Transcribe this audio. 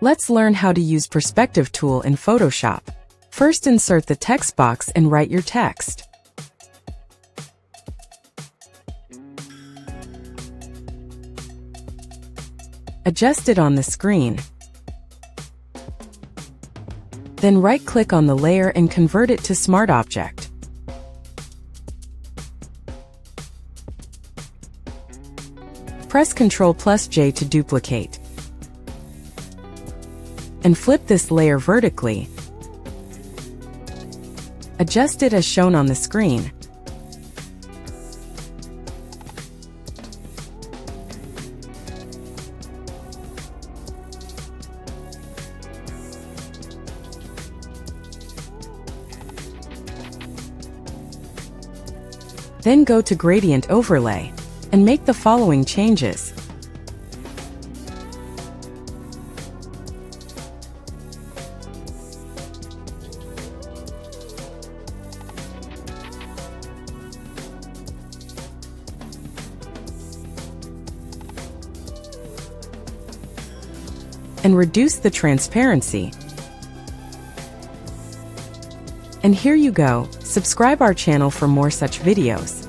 Let's learn how to use Perspective tool in Photoshop. First, insert the text box and write your text. Adjust it on the screen. Then right-click on the layer and convert it to Smart Object. Press Ctrl+J to duplicate. And flip this layer vertically. Adjust it as shown on the screen. Then go to Gradient Overlay and make the following changes. And reduce the transparency. And here you go. Subscribe our channel for more such videos.